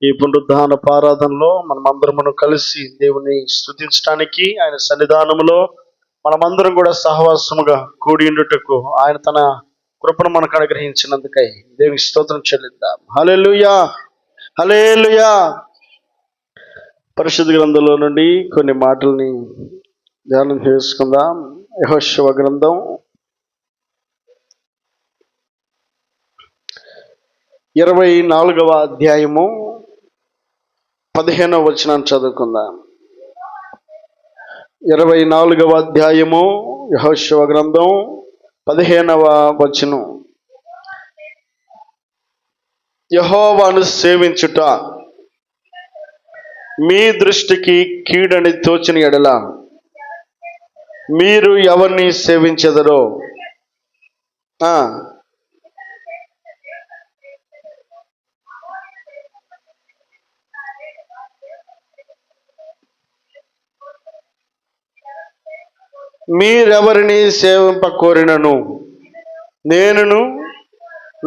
ఈ పునరుద్ధాన ఆరాధనలో మనమందరము కలిసి దేవుని స్తుతించడానికి ఆయన సన్నిధానములో మనమందరం కూడా సహవాసముగా కూడి ఉండుటకు ఆయన తన కృపను మనకు అనుగ్రహించినందుకై దేవునికి స్తోత్రం చెల్లిద్దాం. హల్లెలూయా, హల్లెలూయా. పరిశుద్ధ గ్రంథంలో నుండి కొన్ని మాటల్ని ధ్యానం చేసుకుందాం. యెహోషువ గ్రంథం 24వ అధ్యాయము 15వ వచనాన్ని చదువుకుందాం. 24వ అధ్యాయము యెహోషువ గ్రంథం 15వ వచనం. యెహోవాను సేవించుట మీ దృష్టికి కీడని తోచిన ఎడల మీరు ఎవరిని సేవించెదరో? మీరెవరిని సేవింప కోరినను నేనును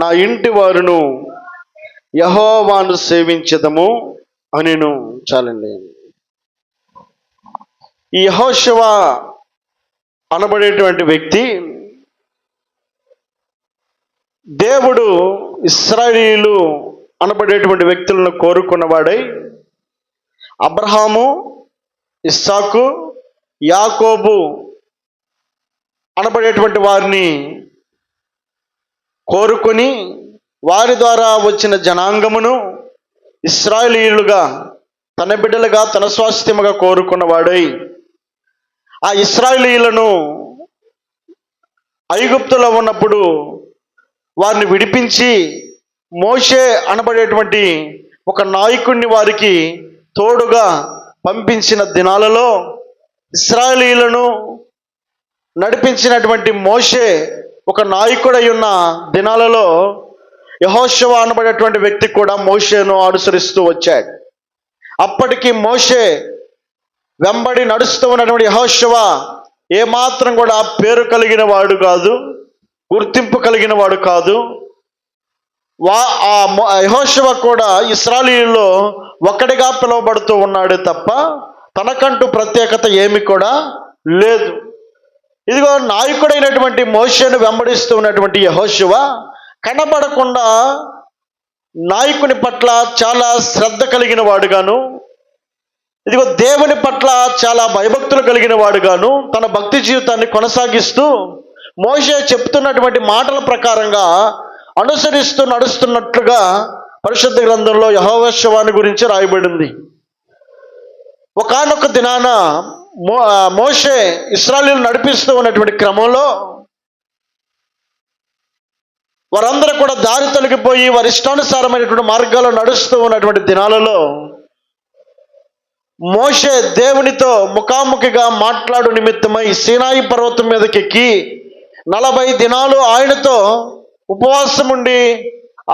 నా ఇంటి వారును యెహోవాను సేవించెదము అనిను. చాలండి. ఈ యెహోషువ అనబడేటువంటి వ్యక్తి దేవుడు ఇశ్రాయేలీయులు అనబడేటువంటి వ్యక్తులను కోరుకున్నవాడై అబ్రహాము, ఇస్సాకు, యాకోబు అనబడేటువంటి వారిని కోరుకొని వారి ద్వారా వచ్చిన జనాంగమును ఇశ్రాయేలీయులుగా తన బిడ్డలుగా తన స్వాస్థ్యముగా కోరుకున్నవాడై ఆ ఇశ్రాయేలీయులను ఐగుప్తులో ఉన్నప్పుడు వారిని విడిపించి మోషే అనబడేటువంటి ఒక నాయకుడిని వారికి తోడుగా పంపించిన దినాలలో ఇశ్రాయేలీయులను నడిపించినటువంటి మోషే ఒక నాయకుడై ఉన్న దినాలలో యెహోషువ అనబడేటువంటి వ్యక్తి కూడా మోషేను అనుసరిస్తూ వచ్చాడు. అప్పటికి మోషే వెంబడి నడుస్తూ ఉన్నటువంటి యెహోషువ ఏమాత్రం కూడా పేరు కలిగిన వాడు కాదు, గుర్తింపు కలిగిన వాడు కాదు. యెహోషువ కూడా ఇశ్రాయేలీయుల్లో ఒకడిగా పిలువబడుతూ ఉన్నాడు తప్ప తనకంటూ ప్రత్యేకత ఏమి కూడా లేదు. ఇదిగో నాయకుడైనటువంటి మోషేను వెంబడిస్తూ ఉన్నటువంటి యెహోషువ కనబడకుండా నాయకుని పట్ల చాలా శ్రద్ధ కలిగిన వాడుగాను, ఇదిగో దేవుని పట్ల చాలా భయభక్తులు కలిగిన వాడుగాను తన భక్తి జీవితాన్ని కొనసాగిస్తూ మోషే చెప్తున్నటువంటి మాటల ప్రకారంగా అనుసరిస్తూ నడుస్తున్నట్లుగా పరిశుద్ధ గ్రంథంలో యెహోషువని గురించి రాయబడింది. ఒకానొక దినాన మోషే ఇశ్రాయేలీయులు నడిపిస్తూ ఉన్నటువంటి క్రమంలో వారందరూ కూడా దారి తొలగిపోయి వారి ఇష్టానుసారమైనటువంటి మార్గాల్లో నడుస్తూ ఉన్నటువంటి దినాలలో మోషే దేవునితో ముఖాముఖిగా మాట్లాడు నిమిత్తమై సీనాయి పర్వతం మీదకి ఎక్కి 40 దినాలు ఆయనతో ఉపవాసం ఉండి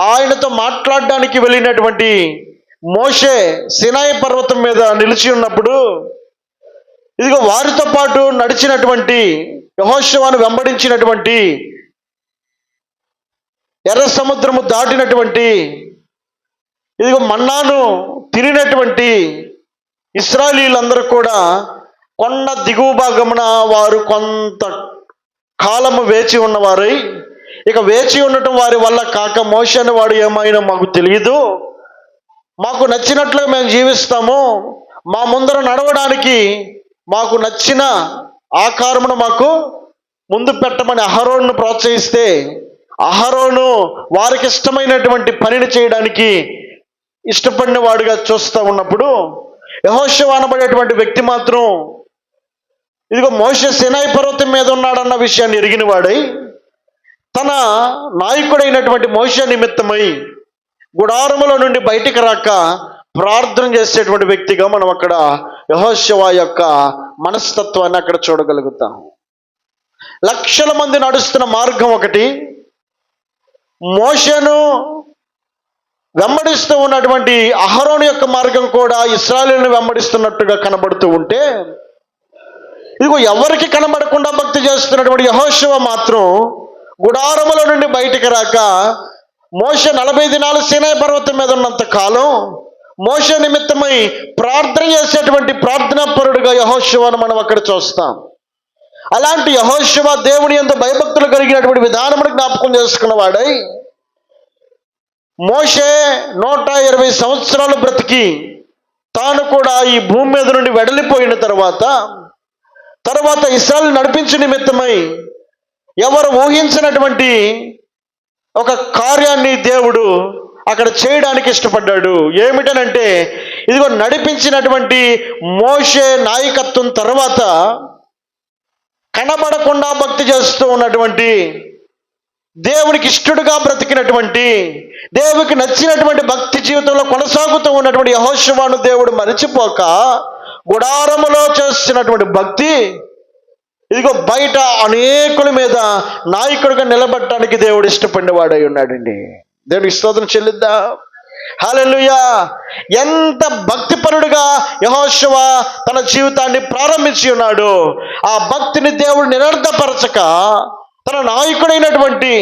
ఆయనతో మాట్లాడడానికి వెళ్ళినటువంటి మోషే సీనాయి పర్వతం మీద నిలిచి ఉన్నప్పుడు ఇదిగో వారితో పాటు నడిచినటువంటి యెహోషువను వెంబడించినటువంటి ఎర్ర సముద్రము దాటినటువంటి ఇదిగో మన్నాను తిరిగినటువంటి ఇశ్రాయేలీయులందరూ కూడా కొండ దిగువ భాగమున వారు కొంత కాలము వేచి ఉన్నవారై ఇక వేచి ఉండటం వారి వల్ల కాక మోషే అని వాడు ఏమైనా మాకు తెలియదు, మాకు నచ్చినట్లుగా మేము జీవిస్తాము, మా ముందర నడవడానికి మాకు నచ్చిన ఆకారమును మాకు ముందు పెట్టమని అహరోనును ప్రోత్సహిస్తే అహరోను వారికి ఇష్టమైనటువంటి పనిని చేయడానికి ఇష్టపడిన వాడుగా చూస్తూ ఉన్నప్పుడు యెహోషువ అనబడేటువంటి వ్యక్తి మాత్రం ఇదిగో మోషే సీనాయి పర్వతం మీద ఉన్నాడన్న విషయాన్ని ఎరిగిన వాడై తన నాయకుడైనటువంటి మోషే నిమిత్తమై గుడారములో నుండి బయటికి రాక ప్రార్థన చేసేటువంటి వ్యక్తిగా మనం అక్కడ యెహోషువ యొక్క మనస్తత్వాన్ని అక్కడ చూడగలుగుతాం. లక్షల మంది నడుస్తున్న మార్గం ఒకటి, మోషేను వెంబడిస్తూ ఉన్నటువంటి అహరోను యొక్క మార్గం కూడా ఇశ్రాయేలును వెంబడిస్తున్నట్టుగా కనబడుతూ ఉంటే ఇదిగో ఎవరికి కనబడకుండా భక్తి చేస్తున్నటువంటి యెహోషువ మాత్రం గుడారముల నుండి బయటికి రాక మోషే 40 దినాలు సీనాయి పర్వతం మీద ఉన్నంత కాలం మోషే నిమిత్తమై ప్రార్థన చేసేటువంటి ప్రార్థనాపరుడుగా యెహోషువను మనం అక్కడ చూస్తాం. అలాంటి యెహోషువ దేవుని యందు భయభక్తులు కలిగినటువంటి విధానమును జ్ఞాపకం చేసుకున్నవాడై, మోషే 120 సంవత్సరాలు బ్రతికి తాను కూడా ఈ భూమి మీద నుండి వెడలిపోయిన తర్వాత ఇశ్రాయేలు నడిపించే నిమిత్తమై ఎవరు ఊహించినటువంటి ఒక కార్యాన్ని దేవుడు అక్కడ చేయడానికి ఇష్టపడ్డాడు. ఏమిటనంటే, ఇదిగో నడిపించినటువంటి మోషే నాయకత్వం తర్వాత కనబడకుండా భక్తి చేస్తూ ఉన్నటువంటి, దేవునికి ఇష్టడుగా బ్రతికినటువంటి, దేవునికి నచ్చినటువంటి భక్తి జీవితంలో కొనసాగుతూ ఉన్నటువంటి యెహోషువను దేవుడు మరిచిపోక గుడారములో చేస్తున్నటువంటి భక్తి, ఇదిగో బయట అనేకుల మీద నాయకుడిగా నిలబడటానికి దేవుడు ఇష్టపడినవాడై ఉన్నాడండి. దేవునికి స్తోత్రం చెల్లిద్దా. హల్లెలూయా. ఎంత భక్తిపరుడుగా యెహోషువ తన జీవితాన్ని ప్రారంభించి ఉన్నాడు. ఆ భక్తిని దేవుడు నిరర్ధపరచక తన నాయకుడైనటువంటి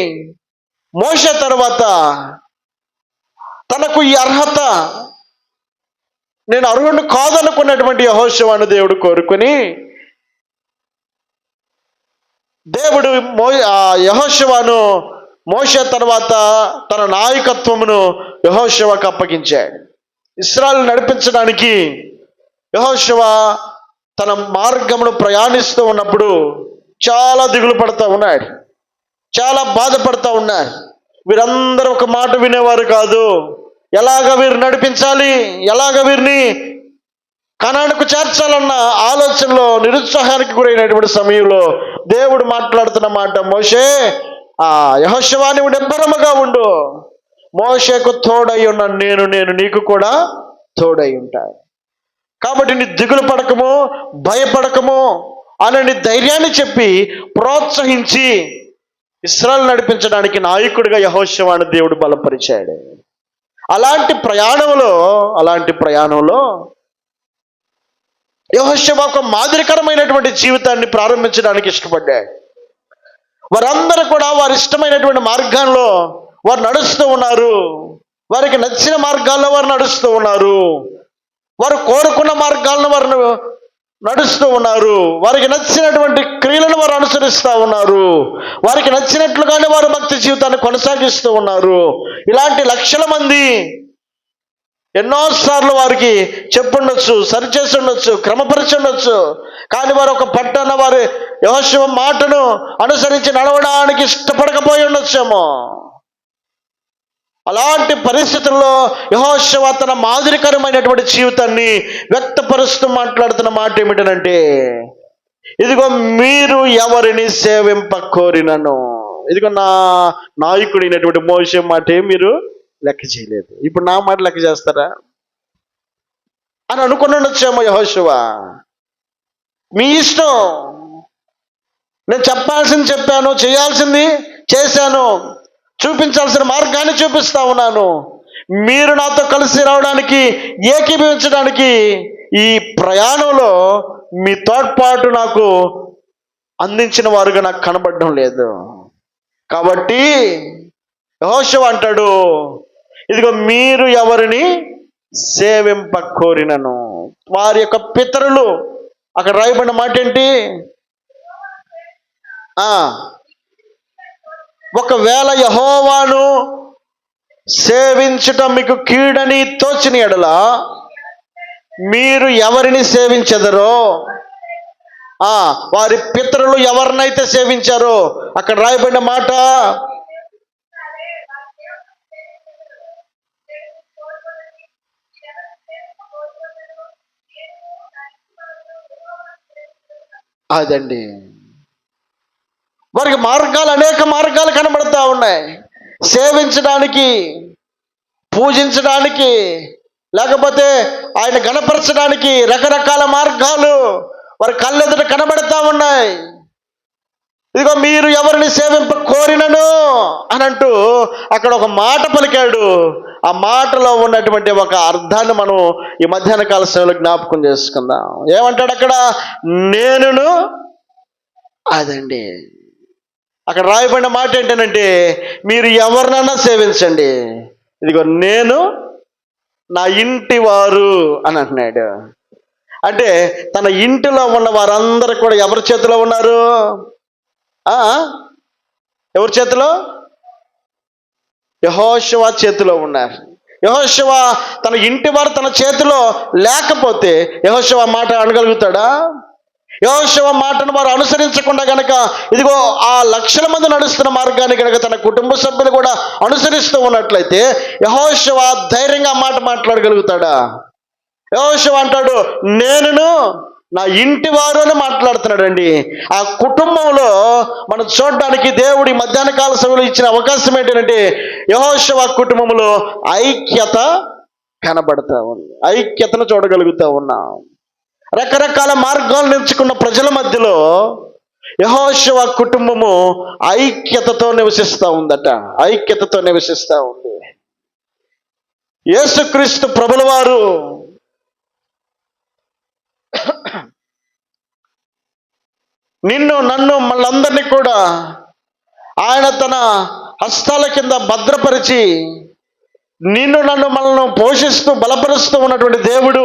మోషే తర్వాత తనకు ఈ అర్హత, నేను అర్హుడు కాదనుకున్నటువంటి యెహోషువను దేవుడు కోరుకొని దేవుడు యెహోషువను మోషే తర్వాత తన నాయకత్వమును యెహోషువకు అప్పగించాడు. ఇశ్రాయేలు నడిపించడానికి యెహోషువ తన మార్గమును ప్రయాణిస్తూ ఉన్నప్పుడు చాలా దిగులు పడుతూ ఉన్నాడు, చాలా బాధపడుతూ ఉన్నాడు. వీరందరూ ఒక మాట వినేవారు కాదు. ఎలాగ వీరు నడిపించాలి, ఎలాగ వీరిని కనానుకు చేర్చాలన్న ఆలోచనలో నిరుత్సాహానికి గురైనటువంటి సమయంలో దేవుడు మాట్లాడుతున్న మాట, మోషే యెహోషువ నీవు నిబ్బరముగా ఉండు, మోషేకు తోడై ఉన్న నేను నీకు కూడా తోడై ఉంటాను. కాబట్టి నీ దిగులు పడకము, భయపడకము అని ధైర్యాన్ని చెప్పి ప్రోత్సహించి ఇశ్రాయేలు నడిపించడానికి నాయకుడిగా యెహోషువను దేవుడు బలపరిచాడు. అలాంటి ప్రయాణంలో యెహోషువ ఒక మాదిరికరమైనటువంటి జీవితాన్ని ప్రారంభించడానికి ఇష్టపడ్డాడు. వారందరూ కూడా వారి ఇష్టమైనటువంటి మార్గాల్లో వారు నడుస్తూ ఉన్నారు. వారికి నచ్చిన మార్గాల్లో వారు నడుస్తూ ఉన్నారు. వారు కోరుకున్న మార్గాలను వారు నడుస్తూ ఉన్నారు. వారికి నచ్చినటువంటి క్రియలను వారు అనుసరిస్తూ ఉన్నారు. వారికి నచ్చినట్లుగానే వారు భక్తి జీవితాన్ని కొనసాగిస్తూ ఉన్నారు. ఇలాంటి లక్షల మంది ఎన్నోసార్లు వారికి చెప్పుండొచ్చు, సరిచేసి ఉండొచ్చు, క్రమపరిచి ఉండొచ్చు. కానీ వారు ఒక పట్టణ వారి యెహోషువ మాటను అనుసరించి నడవడానికి ఇష్టపడకపోయి ఉండొచ్చేమో. అలాంటి పరిస్థితుల్లో యెహోషువ తన మాదిరికరమైనటువంటి జీవితాన్ని వ్యక్తపరుస్తూ మాట్లాడుతున్న మాట ఏమిటనంటే, ఇదిగో మీరు ఎవరిని సేవింప కోరినను, ఇదిగో నా నాయకుడైనటువంటి మోషే మాట మీరు లెక్క చేయలేదు, ఇప్పుడు నా మాట లెక్క చేస్తారా అని అనుకుని ఉండొచ్చేమో యెహోషువ. మీ ఇష్టం, నేను చెప్పాల్సింది చెప్పాను, చేయాల్సింది చేశాను, చూపించాల్సిన మార్గాన్ని చూపిస్తా ఉన్నాను. మీరు నాతో కలిసి రావడానికి, ఏకీభవించడానికి ఈ ప్రయాణంలో మీ తోడ్పాటు నాకు అందించిన వారుగా నాకు కనబడడం లేదు. కాబట్టి యెహోషువ అంటాడు, ఇదిగో మీరు ఎవరిని సేవింప కోరినను, వారి యొక్క పితరులు, అక్కడ రాయబడిన మాట ఏంటి, ఒకవేళ యెహోవాను సేవించుట మీకు కీడని తోచిన ఎడల మీరు ఎవరిని సేవించెదరో, వారి పితరులు ఎవరినైతే సేవించారో అక్కడ రాయబడిన మాట, అదండి. వారికి అనేక మార్గాలు కనబడతా ఉన్నాయి. సేవించడానికి, పూజించడానికి, లేకపోతే ఆయన గణపరచడానికి రకరకాల మార్గాలు వారి కళ్ళెదుట కనబడతా ఉన్నాయి. ఇదిగో మీరు ఎవరిని సేవింప కోరినను అని అంటూ అక్కడ ఒక మాట పలికాడు. ఆ మాటలో ఉన్నటువంటి ఒక అర్థాన్ని మనం ఈ మధ్యాహ్న కాల సేవలో జ్ఞాపకం చేసుకుందాం. ఏమంటాడు అక్కడ, నేనును, అదండి అక్కడ రాయబడిన మాట ఏంటంటే, మీరు ఎవరినైనా సేవించండి, ఇదిగో నేను నా ఇంటి వారు అని అంటున్నాడు. అంటే తన ఇంటిలో ఉన్న వారందరూ కూడా ఎవరి చేతిలో ఉన్నారు? ఆ ఎవరి చేతిలో? యెహోషువ చేతిలో ఉన్నారు. యెహోషువ తన ఇంటి వారు తన చేతిలో లేకపోతే యెహోషువ మాట అనగలుగుతాడా? యెహోషువ మాటను వారు అనుసరించకుండా గనక ఇదిగో ఆ లక్షల మంది నడుస్తున్న మార్గాన్ని గనక తన కుటుంబ సభ్యులు కూడా అనుసరిస్తూ ఉన్నట్లయితే యెహోషువ ధైర్యంగా మాట మాట్లాడగలుగుతాడా? యెహోషువ అంటాడు, నేనును నా ఇంటి వారు అని మాట్లాడుతున్నాడండి. ఆ కుటుంబంలో మనం చూడడానికి దేవుడి మధ్యాహ్న కాల సభలో ఇచ్చిన అవకాశం ఏంటంటే యెహోషువ కుటుంబంలో ఐక్యత కనబడతా ఉంది. ఐక్యతను చూడగలుగుతా ఉన్నాం. రకరకాల మార్గాలను ఎంచుకున్న ప్రజల మధ్యలో యెహోషువ కుటుంబము ఐక్యతతో నివసిస్తూ ఉందట. ఐక్యతతో నివసిస్తూ ఉంది. యేసుక్రీస్తు ప్రభుల వారు నిన్ను నన్ను మనందరినీ కూడా ఆయన తన హస్తాల కింద భద్రపరిచి నిన్ను నన్ను మనల్ని పోషిస్తూ బలపరుస్తూ ఉన్నటువంటి దేవుడు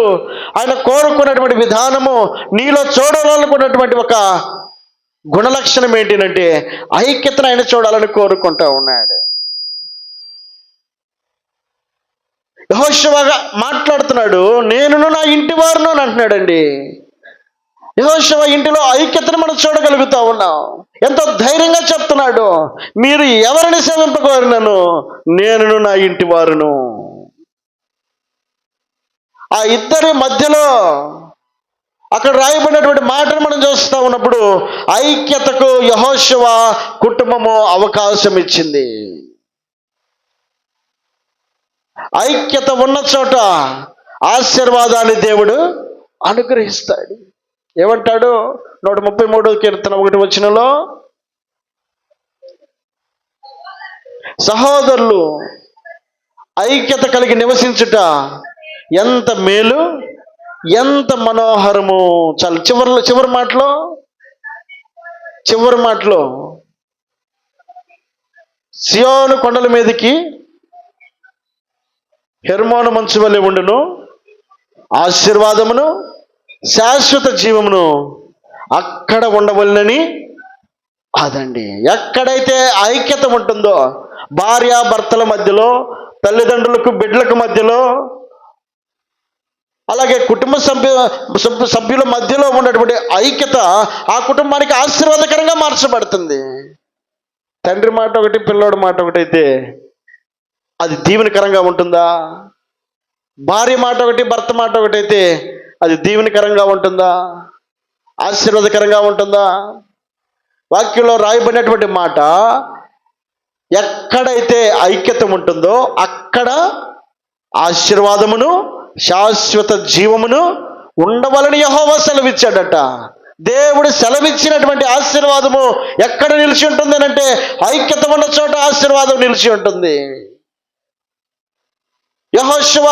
ఆయన కోరుకున్నటువంటి విధానము, నీలో చూడాలనుకున్నటువంటి ఒక గుణలక్షణం ఏంటంటే ఐక్యతను ఆయన చూడాలని కోరుకుంటూ ఉన్నాడు. యెహోషువ మాట్లాడుతున్నాడు, నేనును నా ఇంటి వారును అని అంటున్నాడండి. యెహోషువ ఇంటిలో ఐక్యతను మనం చూడగలుగుతా ఉన్నాం. ఎంతో ధైర్యంగా చెప్తున్నాడు, మీరు ఎవరిని సేవింపగోరినను నేనును నా ఇంటి వారును. ఆ ఇద్దరి మధ్యలో అక్కడ రాయబడినటువంటి మాటను మనం చూస్తూ ఉన్నప్పుడు ఐక్యతకు యెహోషువ కుటుంబము అవకాశం ఇచ్చింది. ఐక్యత ఉన్న చోట ఆశీర్వాదాన్ని దేవుడు అనుగ్రహిస్తాడు. ఏమంటాడు? 133 కీర్తన 1 వచనంలో, సహోదరులు ఐక్యత కలిగి నివసించుట ఎంత మేలు, ఎంత మనోహరము. చాలా చివరి మాటలో సియోను కొండల మీదకి హెర్మోను మంచు వలె ఉండును, ఆశీర్వాదమును శాశ్వత జీవమును అక్కడ ఉండవలనని. అదండి, ఎక్కడైతే ఐక్యత ఉంటుందో భార్యాభర్తల మధ్యలో, తల్లిదండ్రులకు బిడ్డలకు మధ్యలో, అలాగే కుటుంబ సభ్యుల మధ్యలో ఉన్నటువంటి ఐక్యత ఆ కుటుంబానికి ఆశీర్వాదకరంగా మార్చబడుతుంది. తండ్రి మాట ఒకటి, పిల్లోడి మాట ఒకటైతే అది దీవెనకరంగా ఉంటుందా? భార్య మాట ఒకటి, భర్త మాట ఒకటైతే అది దీవెనకరంగా ఉంటుందా? ఆశీర్వాదకరంగా ఉంటుందా? వాక్యంలో రాయబడినటువంటి మాట, ఎక్కడైతే ఐక్యత ఉంటుందో అక్కడ ఆశీర్వాదమును శాశ్వత జీవమును ఉండవలని యెహోవా సెలవిచ్చాడట. దేవుడు సెలవిచ్చినటువంటి ఆశీర్వాదము ఎక్కడ నిలిచి ఉంటుంది అంటే ఐక్యత ఉన్న చోట ఆశీర్వాదం నిలిచి ఉంటుంది. యెహోషువ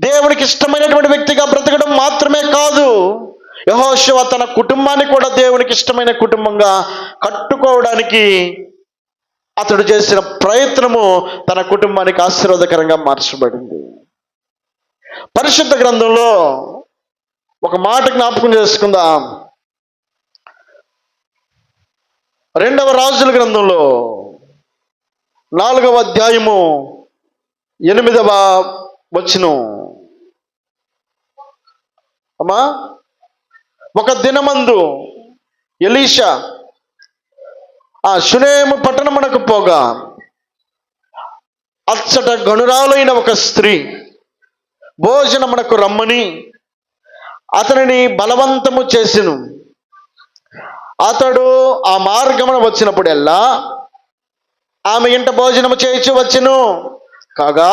దేవునికి ఇష్టమైనటువంటి వ్యక్తిగా బ్రతకడం మాత్రమే కాదు, యెహోషువ తన కుటుంబాన్ని కూడా దేవునికి ఇష్టమైన కుటుంబంగా కట్టుకోవడానికి అతడు చేసిన ప్రయత్నము తన కుటుంబానికి ఆశీర్వాదకరంగా మార్చబడింది. పరిశుద్ధ గ్రంథంలో ఒక మాట జ్ఞాపకం చేసుకుందాం. 2వ రాజుల గ్రంథంలో 4వ అధ్యాయము 8వ వచనం. అమ్మా, ఒక దినమందు ఎలీషా షునేము పట్టణమునకు పోగా అచ్చట గనురాలైన ఒక స్త్రీ భోజనమునకు రమ్మని అతనిని బలవంతము చేసెను. అతడు ఆ మార్గమున వచ్చినప్పుడెల్లా ఆమె ఇంట భోజనము చేయించి వచ్చెను. కాగా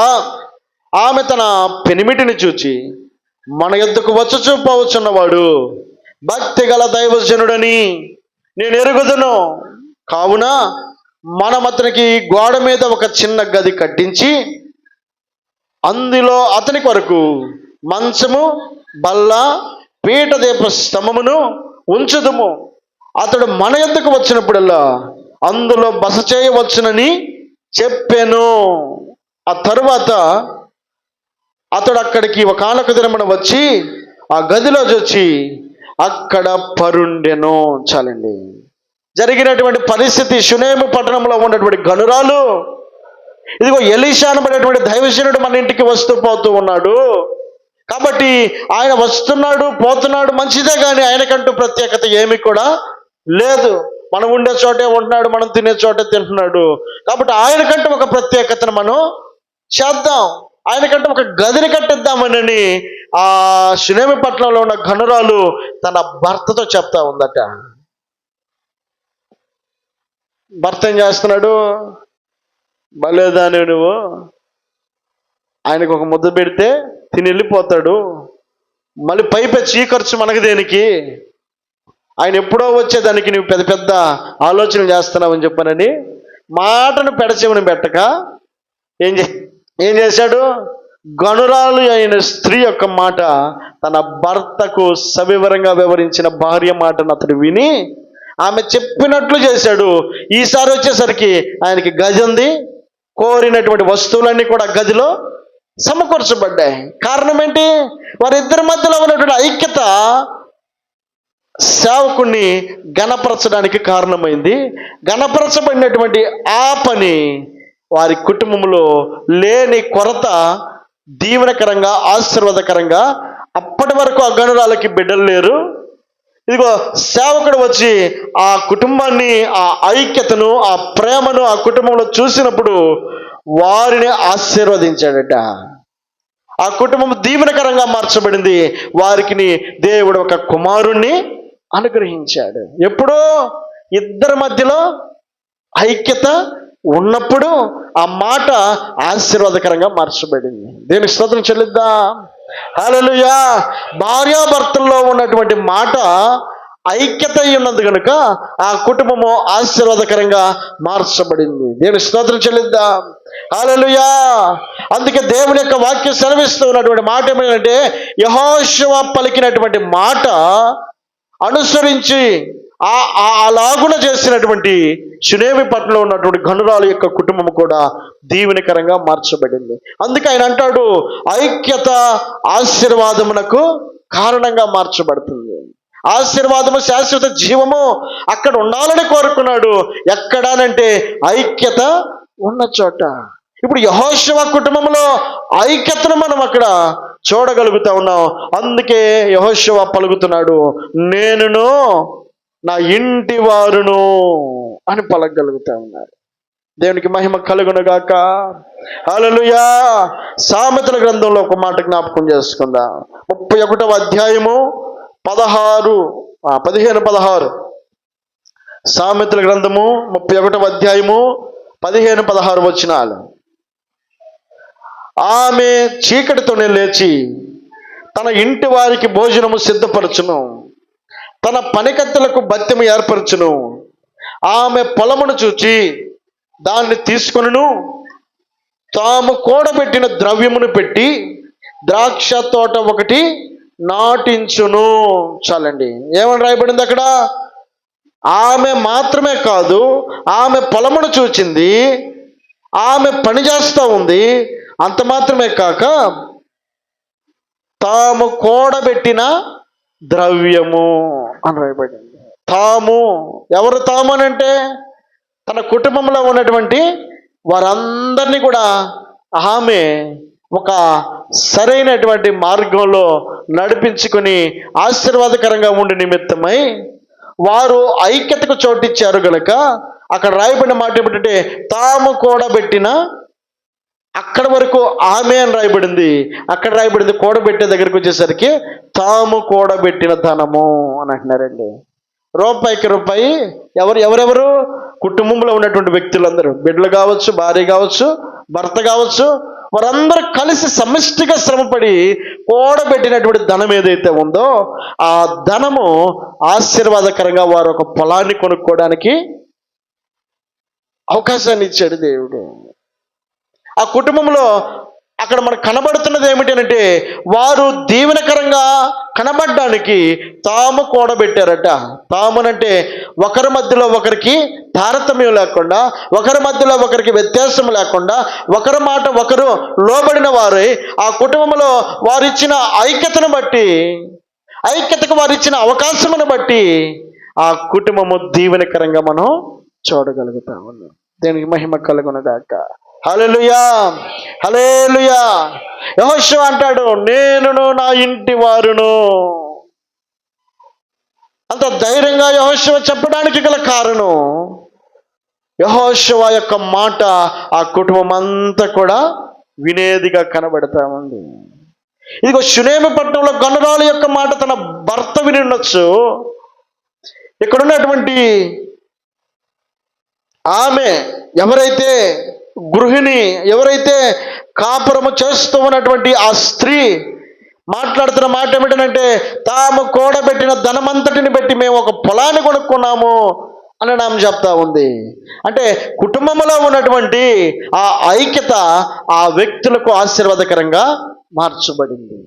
ఆమె తన పెనిమిటిని చూచి, మన యొద్దకు వచ్చుచూ పోవచ్చున్నవాడు భక్తి గల దైవజనుడని నేను ఎరుగుదును. కావున మనం అతనికి గోడ మీద ఒక చిన్న గది కట్టించి అందులో అతని కొరకు మంచము, బల్ల, పీఠదీప స్తంభమును ఉంచుదుము. అతడు మన యొద్దకు వచ్చినప్పుడల్లా అందులో బస చేయవచ్చునని చెప్పాను. ఆ తరువాత అతడు అక్కడికి ఒకానొక దినమున వచ్చి ఆ గదిలో వచ్చి అక్కడ పరుండెను. చాలండి. జరిగినటువంటి పరిస్థితి, షునేము పట్టణంలో ఉన్నటువంటి గనురాలు, ఇదిగో ఎలీషా అనబడేటువంటి దైవజనుడు మన ఇంటికి వస్తూ పోతూ ఉన్నాడు కాబట్టి ఆయన వస్తున్నాడు పోతున్నాడు మంచిదే, కానీ ఆయనకంటూ ప్రత్యేకత ఏమీ కూడా లేదు. మనం ఉండే చోటే ఉంటున్నాడు, మనం తినే చోటే తింటున్నాడు. కాబట్టి ఆయనకంటూ ఒక ప్రత్యేకతను మనం చేద్దాం, ఆయనకంటూ ఒక గదిని కట్టిద్దామని ఆ షునేము పట్టణంలో ఉన్న గనురాలు తన భర్తతో చెప్తా ఉందట. భర్త ఏం చేస్తున్నాడు? భలేదాని నువ్వు, ఆయనకు ఒక ముద్ద పెడితే తిని వెళ్ళిపోతాడు, మళ్ళీ పైపెచ్చి ఈ ఖర్చు మనకు దేనికి, ఆయన ఎప్పుడో వచ్చేదానికి నువ్వు పెద్ద పెద్ద ఆలోచనలు చేస్తున్నావని చెప్పానని మాటను పెడచెవిని పెట్టక ఏం చేశాడు? గనురాలు అయిన స్త్రీ యొక్క మాట తన భర్తకు సవివరంగా వివరించిన భార్య మాటను అతడు విని ఆమె చెప్పినట్లు చేశాడు. ఈసారి వచ్చేసరికి ఆయనకి గది ఉంది, కోరినటువంటి వస్తువులన్నీ కూడా గదిలో సమకూర్చబడ్డాయి. కారణం ఏంటి? వారిద్దరి మధ్యలో ఉన్నటువంటి ఐక్యత సేవకుణ్ణి గణపరచడానికి కారణమైంది. గణపరచబడినటువంటి ఆ పని వారి కుటుంబంలో లేని కొరత దీవెనకరంగా ఆశీర్వాదకరంగా, అప్పటి వరకు ఆ గనురాలకి బిడ్డలు లేరు, ఇదిగో సేవకుడు వచ్చి ఆ కుటుంబాన్ని, ఆ ఐక్యతను, ఆ ప్రేమను ఆ కుటుంబంలో చూసినప్పుడు వారిని ఆశీర్వదించాడట. ఆ కుటుంబం దీవెనకరంగా మార్చబడింది. వారికి దేవుడు ఒక కుమారుణ్ణి అనుగ్రహించాడు. ఎప్పుడో ఇద్దరి మధ్యలో ఐక్యత ఉన్నప్పుడు ఆ మాట ఆశీర్వాదకరంగా మార్చబడింది. దేనికి స్తోత్రం చెల్లిద్దాం. హల్లెలూయా. భార్యాభర్తల్లో ఉన్నటువంటి మాట ఐక్యత ఉన్నది కనుక ఆ కుటుంబము ఆశీర్వాదకరంగా మార్చబడింది. దేవుని స్తోత్రం చెల్లిద్దాం. హల్లెలూయా. అందుకే దేవుని యొక్క వాక్యం సెలవిస్తూ ఉన్నటువంటి మాట ఏమిటంటే, యెహోషువ పలికినటువంటి మాట అనుసరించి అలాగున చేసినటువంటి షునేమి పట్టణంలో ఉన్నటువంటి గనురాలు యొక్క కుటుంబం కూడా దీవెనకరంగా మార్చబడింది. అందుకే ఆయన అంటాడు, ఐక్యత ఆశీర్వాదమునకు కారణంగా మార్చబడుతుంది. ఆశీర్వాదము, శాశ్వత జీవము అక్కడ ఉండాలని కోరుకున్నాడు. ఎక్కడానంటే ఐక్యత ఉన్న చోట. ఇప్పుడు యెహోషువ కుటుంబంలో ఐక్యతను మనం అక్కడ చూడగలుగుతా ఉన్నాం. అందుకే యెహోషువ పలుకుతున్నాడు, నేనును నా ఇంటి వారును అని పలకగలుగుతా ఉన్నారు. దేవునికి మహిమ కలుగునుగాక. హల్లెలూయా. సామెతల గ్రంథంలో ఒక మాట జ్ఞాపకం చేసుకుందాం. 31వ అధ్యాయము 15-16. సామెతల గ్రంథము 31వ అధ్యాయము 15-16 వచనాలు. ఆమె చీకటితోనే లేచి తన ఇంటి వారికి భోజనము సిద్ధపరచును, తన పనికత్తెలకు భత్యము ఏర్పరచును. ఆమె పొలమును చూచి దాన్ని తీసుకొనును, తాము కూడబెట్టిన ద్రవ్యమును పెట్టి ద్రాక్ష తోట ఒకటి నాటించును. చాలండి. ఏమని రాయబడింది అక్కడ? ఆమె మాత్రమే కాదు, ఆమె పొలమును చూచింది, ఆమె పని చేస్తూ ఉంది. అంత మాత్రమే కాక తాము కూడబెట్టిన ద్రవ్యము అని రాయబడింది. తాము, ఎవరు తాము అని అంటే తన కుటుంబంలో ఉన్నటువంటి వారందరినీ కూడా ఆమె ఒక సరైనటువంటి మార్గంలో నడిపించుకొని ఆశీర్వాదకరంగా ఉండే నిమిత్తమై వారు ఐక్యతకు చోటిచ్చారు గనక అక్కడ రాయబడిన మాట ఏమిటంటే, తాము కూడబెట్టిన, అక్కడ వరకు ఆమె అని రాయబడింది, అక్కడ రాయబడింది కూడబెట్టే దగ్గరికి వచ్చేసరికి తాము కూడబెట్టిన ధనము అని అంటున్నారండి. రూపాయికి రూపాయి ఎవరెవరు కుటుంబంలో ఉన్నటువంటి వ్యక్తులందరూ, బిడ్డలు కావచ్చు, భార్య కావచ్చు, భర్త కావచ్చు, వారందరూ కలిసి సమిష్టిగా శ్రమపడి కూడబెట్టినటువంటి ధనం ఏదైతే ఉందో ఆ ధనము ఆశీర్వాదకరంగా వారు ఒక పొలాన్ని కొనుక్కోవడానికి అవకాశాన్ని ఇచ్చాడు దేవుడు. ఆ కుటుంబంలో అక్కడ మనకు కనబడుతున్నది ఏమిటంటే వారు దీవెనకరంగా కనబడడానికి తాము కూడబెట్టారట. తామునంటే ఒకరి మధ్యలో ఒకరికి తారతమ్యం లేకుండా, ఒకరి మధ్యలో ఒకరికి వ్యత్యాసం లేకుండా, ఒకరి మాట ఒకరు లోబడిన వారు ఆ కుటుంబంలో వారిచ్చిన ఐక్యతను బట్టి, ఐక్యతకు వారిచ్చిన అవకాశమును బట్టి ఆ కుటుంబము దీవెనకరంగా మనం చూడగలుగుతా ఉన్నాం. దేనికి మహిమ కలుగునుగాక. హల్లెలూయా, హల్లెలూయా. యెహోషువ అంటాడు, నేనును నా ఇంటి వారును. అంత ధైర్యంగా యెహోషువ చెప్పడానికి గల కారణం, యెహోషువ యొక్క మాట ఆ కుటుంబం అంతా కూడా వినేదిగా కనబడతా ఉంది. ఇదిగో షునేము పట్టణంలో గనురాలు యొక్క మాట తన భర్త విని ఉండొచ్చు. ఇక్కడ ఉన్నటువంటి ఆమె ఎవరైతే గృహిణి, ఎవరైతే కాపురము చేస్తూ ఉన్నటువంటి ఆ స్త్రీ మాట్లాడుతున్న మాట ఏమిటంటే, తాము కూడబెట్టిన ధనమంతటిని బట్టి మేము ఒక పొలాన్ని కొనుక్కున్నాము అని ఆమె చెప్తా ఉంది. అంటే కుటుంబంలో ఉన్నటువంటి ఆ ఐక్యత ఆ వ్యక్తులకు ఆశీర్వాదకరంగా మార్చబడింది.